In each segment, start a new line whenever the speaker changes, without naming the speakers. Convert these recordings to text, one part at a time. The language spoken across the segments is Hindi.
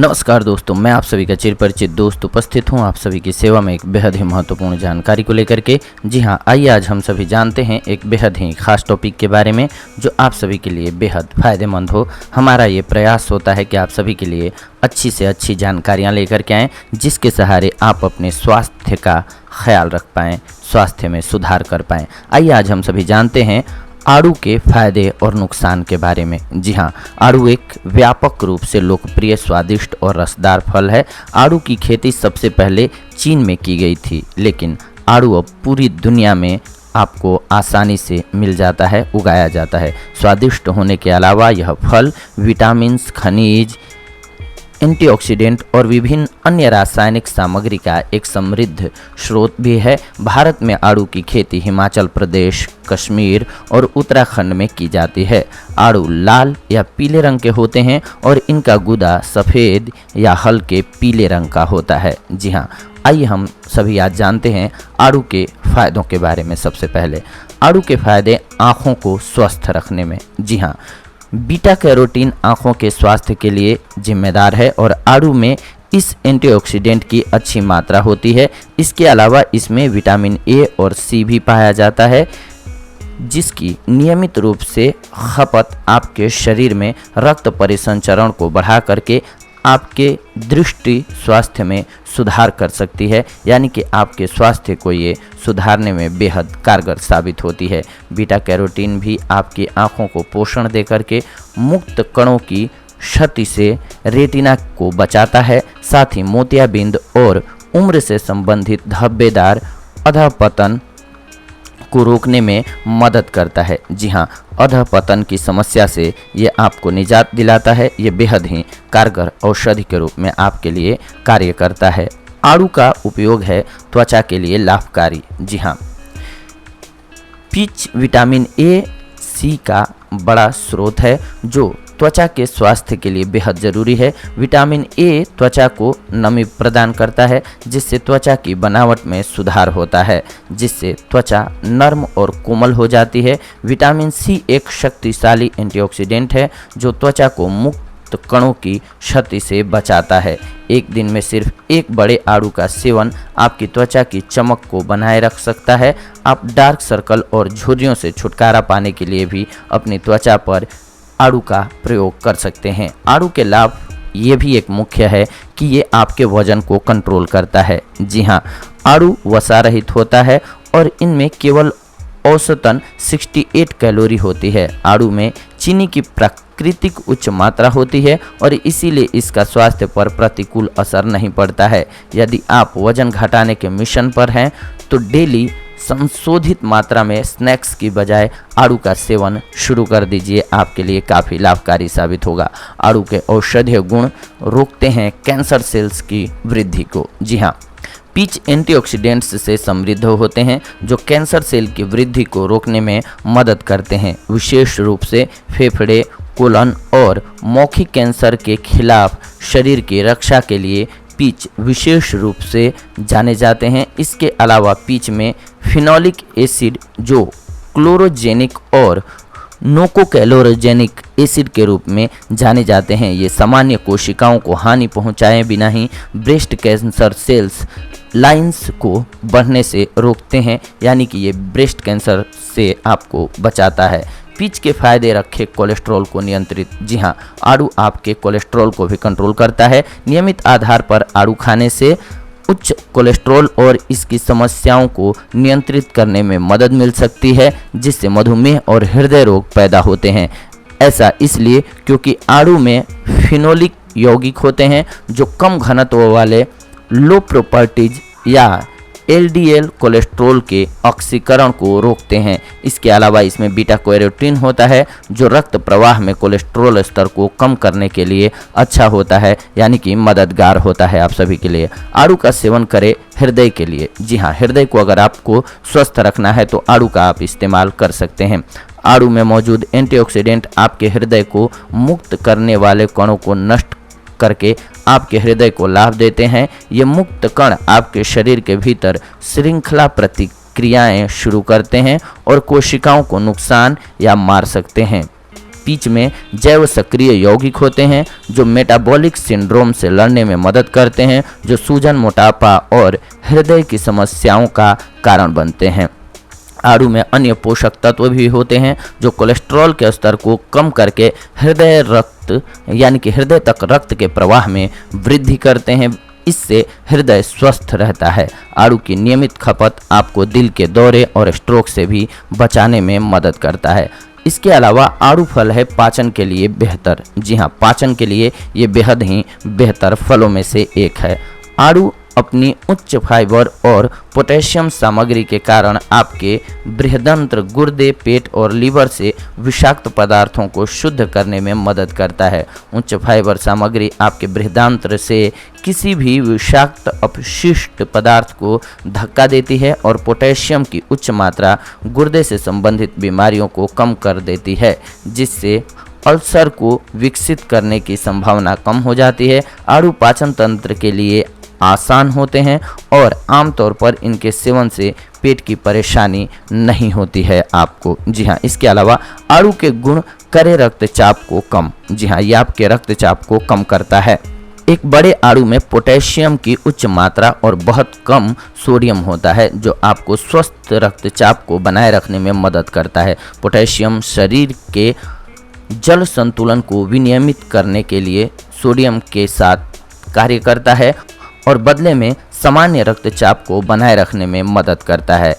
नमस्कार दोस्तों, मैं आप सभी का चिरपरिचित दोस्त उपस्थित हूं आप सभी की सेवा में एक बेहद ही महत्वपूर्ण जानकारी को लेकर के। जी हां, आइए आज हम सभी जानते हैं एक बेहद ही खास टॉपिक के बारे में जो आप सभी के लिए बेहद फ़ायदेमंद हो। हमारा ये प्रयास होता है कि आप सभी के लिए अच्छी से अच्छी जानकारियाँ लेकर के आएँ, जिसके सहारे आप अपने स्वास्थ्य का ख्याल रख पाएँ, स्वास्थ्य में सुधार कर पाएँ। आइए आज हम सभी जानते हैं आड़ू के फायदे और नुकसान के बारे में। जी हाँ, आड़ू एक व्यापक रूप से लोकप्रिय, स्वादिष्ट और रसदार फल है। आड़ू की खेती सबसे पहले चीन में की गई थी, लेकिन आड़ू अब पूरी दुनिया में आपको आसानी से मिल जाता है, उगाया जाता है। स्वादिष्ट होने के अलावा यह फल विटामिन्स, खनिज, एंटीऑक्सीडेंट और विभिन्न अन्य रासायनिक सामग्री का एक समृद्ध स्रोत भी है। भारत में आड़ू की खेती हिमाचल प्रदेश, कश्मीर और उत्तराखंड में की जाती है। आड़ू लाल या पीले रंग के होते हैं और इनका गूदा सफ़ेद या हल्के पीले रंग का होता है। जी हाँ, आइए हम सभी आज जानते हैं आड़ू के फ़ायदों के बारे में। सबसे पहले आड़ू के फ़ायदे आँखों को स्वस्थ रखने में। जी हाँ, बीटा कैरोटीन आँखों के स्वास्थ्य के लिए जिम्मेदार है और आड़ू में इस एंटीऑक्सीडेंट की अच्छी मात्रा होती है। इसके अलावा इसमें विटामिन ए और सी भी पाया जाता है, जिसकी नियमित रूप से खपत आपके शरीर में रक्त परिसंचरण को बढ़ा करके आपके दृष्टि स्वास्थ्य में सुधार कर सकती है, यानी कि आपके स्वास्थ्य को ये सुधारने में बेहद कारगर साबित होती है। बीटा कैरोटीन भी आपकी आँखों को पोषण दे करके मुक्त कणों की क्षति से रेटिना को बचाता है। साथ ही मोतियाबिंद और उम्र से संबंधित धब्बेदार अधःपतन को रोकने में मदद करता है। जी हाँ, अधःपतन की समस्या से ये आपको निजात दिलाता है। ये बेहद ही कारगर औषधि के रूप में आपके लिए कार्य करता है। आड़ू का उपयोग है त्वचा के लिए लाभकारी। जी हाँ, पीच विटामिन ए सी का बड़ा स्रोत है जो त्वचा के स्वास्थ्य के लिए बेहद ज़रूरी है। विटामिन ए त्वचा को नमी प्रदान करता है, जिससे त्वचा की बनावट में सुधार होता है, जिससे त्वचा नरम और कोमल हो जाती है। विटामिन सी एक शक्तिशाली एंटीऑक्सीडेंट है जो त्वचा को मुक्त कणों की क्षति से बचाता है। एक दिन में सिर्फ एक बड़े आड़ू का सेवन आपकी त्वचा की चमक को बनाए रख सकता है। आप डार्क सर्कल और झुर्रियों से छुटकारा पाने के लिए भी अपनी त्वचा पर आड़ू का प्रयोग कर सकते हैं। आड़ू के लाभ ये भी एक मुख्य है कि ये आपके वजन को कंट्रोल करता है। जी हाँ, आड़ू वसा रहित होता है और इनमें केवल औसतन 68 कैलोरी होती है। आड़ू में चीनी की प्राकृतिक उच्च मात्रा होती है और इसीलिए इसका स्वास्थ्य पर प्रतिकूल असर नहीं पड़ता है। यदि आप वजन घटाने के मिशन पर हैं तो डेली संशोधित मात्रा में स्नैक्स की बजाय आड़ू का सेवन शुरू कर दीजिए, आपके लिए काफ़ी लाभकारी साबित होगा। आड़ू के औषधीय गुण रोकते हैं कैंसर सेल्स की वृद्धि को। जी हाँ, पीच एंटीऑक्सीडेंट्स से समृद्ध होते हैं जो कैंसर सेल की वृद्धि को रोकने में मदद करते हैं। विशेष रूप से फेफड़े, कोलन और मौखिक कैंसर के खिलाफ शरीर की रक्षा के लिए पीच विशेष रूप से जाने जाते हैं। इसके अलावा पीच में फिनोलिक एसिड जो क्लोरोजेनिक और नोकोकैलोरोजेनिक एसिड के रूप में जाने जाते हैं, ये सामान्य कोशिकाओं को हानि पहुंचाए बिना ही ब्रेस्ट कैंसर सेल्स लाइंस को बढ़ने से रोकते हैं, यानी कि ये ब्रेस्ट कैंसर से आपको बचाता है। पीच के फायदे रखे कोलेस्ट्रॉल को नियंत्रित। जी हाँ, आड़ू आपके कोलेस्ट्रॉल को भी कंट्रोल करता है। नियमित आधार पर आड़ू खाने से उच्च कोलेस्ट्रॉल और इसकी समस्याओं को नियंत्रित करने में मदद मिल सकती है, जिससे मधुमेह और हृदय रोग पैदा होते हैं। ऐसा इसलिए क्योंकि आड़ू में फिनोलिक यौगिक होते हैं जो कम घनत्व वाले लो प्रॉपर्टीज या एलडीएल कोलेस्ट्रॉल के ऑक्सीकरण को रोकते हैं। इसके अलावा इसमें बीटा कैरोटीन होता है जो रक्त प्रवाह में कोलेस्ट्रॉल स्तर को कम करने के लिए अच्छा होता है, यानी कि मददगार होता है आप सभी के लिए। आड़ू का सेवन करें हृदय के लिए। जी हाँ, हृदय को अगर आपको स्वस्थ रखना है तो आड़ू का आप इस्तेमाल कर सकते हैं। आड़ू में मौजूद एंटीऑक्सीडेंट आपके हृदय को मुक्त करने वाले कणों को नष्ट करके आपके हृदय को लाभ देते हैं। ये मुक्त कण आपके शरीर के भीतर श्रृंखला प्रतिक्रियाएं शुरू करते हैं और कोशिकाओं को नुकसान या मार सकते हैं। पीच में जैव सक्रिय यौगिक होते हैं जो मेटाबॉलिक सिंड्रोम से लड़ने में मदद करते हैं, जो सूजन, मोटापा और हृदय की समस्याओं का कारण बनते हैं। आड़ू में अन्य पोषक तत्व भी होते हैं जो कोलेस्ट्रॉल के स्तर को कम करके हृदय तक रक्त के प्रवाह में वृद्धि करते हैं। इससे हृदय स्वस्थ रहता है। आड़ू की नियमित खपत आपको दिल के दौरे और स्ट्रोक से भी बचाने में मदद करता है। इसके अलावा आड़ू फल है पाचन के लिए बेहतर। जी हाँ, पाचन के लिए ये बेहद ही बेहतर फलों में से एक है। आड़ू अपनी उच्च फाइबर और पोटेशियम सामग्री के कारण आपके बृहदंत्र, गुर्दे, पेट और लीवर से विषाक्त पदार्थों को शुद्ध करने में मदद करता है। उच्च फाइबर सामग्री आपके बृहदांत्र से किसी भी विषाक्त अपशिष्ट पदार्थ को धक्का देती है और पोटेशियम की उच्च मात्रा गुर्दे से संबंधित बीमारियों को कम कर देती है, जिससे अल्सर को विकसित करने की संभावना कम हो जाती है। आड़ू पाचन तंत्र के लिए आसान होते हैं और आमतौर पर इनके सेवन से पेट की परेशानी नहीं होती है आपको। जी हाँ, इसके अलावा आड़ू के गुण करे रक्तचाप को कम। जी हाँ, ये आपके रक्तचाप को कम करता है। एक बड़े आड़ू में पोटेशियम की उच्च मात्रा और बहुत कम सोडियम होता है जो आपको स्वस्थ रक्तचाप को बनाए रखने में मदद करता है। पोटेशियम शरीर के जल संतुलन को विनियमित करने के लिए सोडियम के साथ कार्य करता है और बदले में सामान्य रक्तचाप को बनाए रखने में मदद करता है।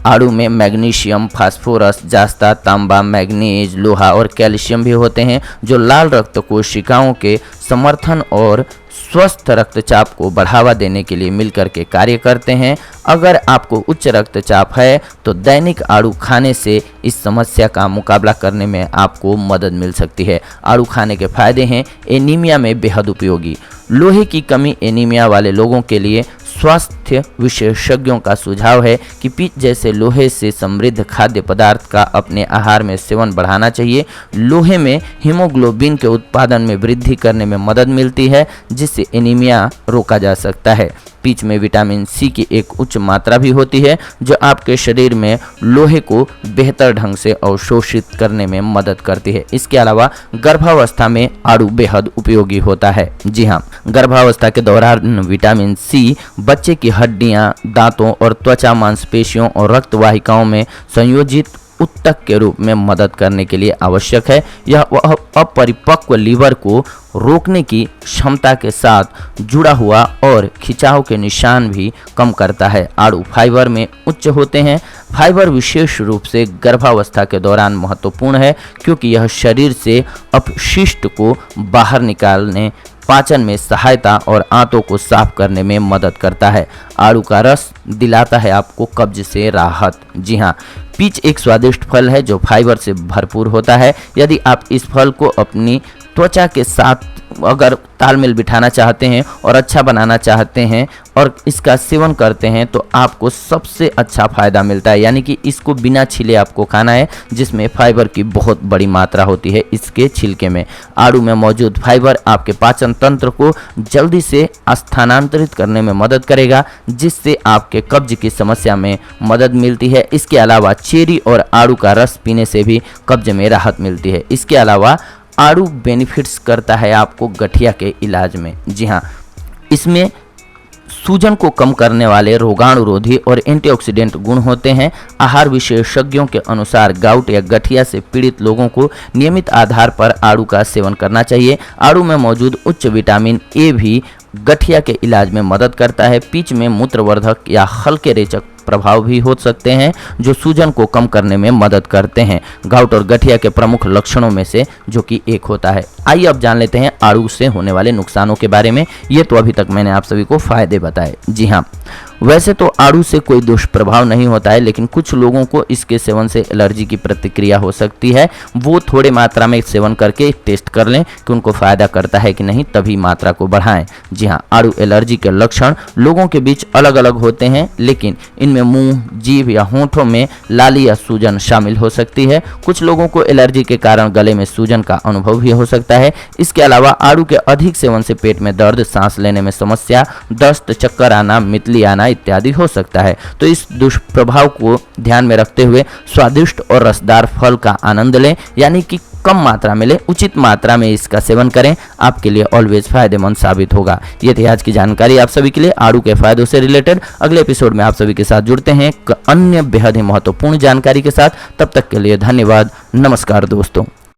आड़ू में मैग्नीशियम, फास्फोरस, जास्ता, तांबा, मैग्नीज, लोहा और कैल्शियम भी होते हैं जो लाल रक्त कोशिकाओं के समर्थन और स्वस्थ रक्तचाप को बढ़ावा देने के लिए मिलकर के कार्य करते हैं। अगर आपको उच्च रक्तचाप है तो दैनिक आड़ू खाने से इस समस्या का मुकाबला करने में आपको मदद मिल सकती है। आड़ू खाने के फायदे हैं। एनीमिया में बेहद उपयोगी। लोहे की कमी एनीमिया वाले लोगों के लिए स्वास्थ्य विशेषज्ञों का सुझाव है कि पीच जैसे लोहे से समृद्ध खाद्य पदार्थ का अपने आहार में सेवन बढ़ाना चाहिए। लोहे में हीमोग्लोबिन के उत्पादन में वृद्धि करने में मदद मिलती है, जिससे एनीमिया रोका जा सकता है। पीच में विटामिन सी की एक उच्च मात्रा भी होती है जो आपके शरीर में लोहे को बेहतर ढंग से अवशोषित करने में मदद करती है। इसके अलावा गर्भावस्था में आड़ू बेहद उपयोगी होता है। जी हाँ, गर्भावस्था के दौरान विटामिन सी बच्चे की हड्डियां, दांतों और त्वचा, मांसपेशियों और रक्त वाहिकाओं में संयोजित उत्तक के रूप में मदद करने के लिए आवश्यक है। यह अपरिपक्व लीवर को रोकने की क्षमता के साथ जुड़ा हुआ और खिंचाव के निशान भी कम करता है। आड़ू फाइबर में उच्च होते हैं। फाइबर विशेष रूप से गर्भावस्था के दौरान महत्वपूर्ण है क्योंकि यह शरीर से अपशिष्ट को बाहर निकालने, पाचन में सहायता और आंतों को साफ करने में मदद करता है। आड़ू का रस दिलाता है आपको कब्ज से राहत। जी हाँ, पीच एक स्वादिष्ट फल है जो फाइबर से भरपूर होता है। यदि आप इस फल को अपनी त्वचा के साथ अगर तालमेल बिठाना चाहते हैं और अच्छा बनाना चाहते हैं और इसका सेवन करते हैं तो आपको सबसे अच्छा फ़ायदा मिलता है। यानी कि इसको बिना छिले आपको खाना है, जिसमें फाइबर की बहुत बड़ी मात्रा होती है इसके छिलके में। आड़ू में मौजूद फाइबर आपके पाचन तंत्र को जल्दी से स्थानांतरित करने में मदद करेगा, जिससे आपके कब्ज की समस्या में मदद मिलती है। इसके अलावा चेरी और आड़ू का रस पीने से भी कब्ज में राहत मिलती है। इसके अलावा आड़ू बेनिफिट्स करता है आपको गठिया के इलाज में। जी हाँ, इसमें सूजन को कम करने वाले रोगाणुरोधी और एंटीऑक्सीडेंट गुण होते हैं। आहार विशेषज्ञों के अनुसार गाउट या गठिया से पीड़ित लोगों को नियमित आधार पर आड़ू का सेवन करना चाहिए। आड़ू में मौजूद उच्च विटामिन ए भी गठिया के इलाज में मदद करता है। पीच में मूत्रवर्धक या हल्के रेचक प्रभाव भी हो सकते हैं जो सूजन को कम करने में मदद करते हैं। गाउट और गठिया के प्रमुख लक्षणों में से जो कि एक होता है। आइए अब जान लेते हैं आड़ू से होने वाले नुकसानों के बारे में। ये तो अभी तक मैंने आप सभी को फायदे बताए। जी हाँ, वैसे तो आड़ू से कोई दुष्प्रभाव नहीं होता है, लेकिन कुछ लोगों को इसके सेवन से एलर्जी की प्रतिक्रिया हो सकती है। वो थोड़े मात्रा में सेवन करके टेस्ट कर लें कि उनको फायदा करता है कि नहीं, तभी मात्रा को बढ़ाएं। जी हाँ, आड़ू एलर्जी के लक्षण लोगों के बीच अलग अलग होते हैं, लेकिन इनमें मुंह, जीभ या होंठों में लाली या सूजन शामिल हो सकती है। कुछ लोगों को एलर्जी के कारण गले में सूजन का अनुभव भी हो सकता है। इसके अलावा आड़ू के अधिक सेवन से पेट में दर्द, सांस लेने में समस्या, दस्त, चक्कर आना, मितली आना इत्यादि हो सकता है। तो इस दुष्प्रभाव को ध्यान में रखते हुए स्वादिष्ट और रसदार फल का आनंद लें। यानी कि कम मात्रा में लें, उचित मात्रा में इसका सेवन करें, आपके लिए ऑलवेज फायदेमंद साबित होगा। ये थी आज की जानकारी आप सभी के लिए आड़ू के फायदों से रिलेटेड। अगले एपिसोड में आप सभी के साथ जुड़ते हैं अन्य बेहद ही महत्वपूर्ण जानकारी के साथ। तब तक के लिए धन्यवाद। नमस्कार दोस्तों।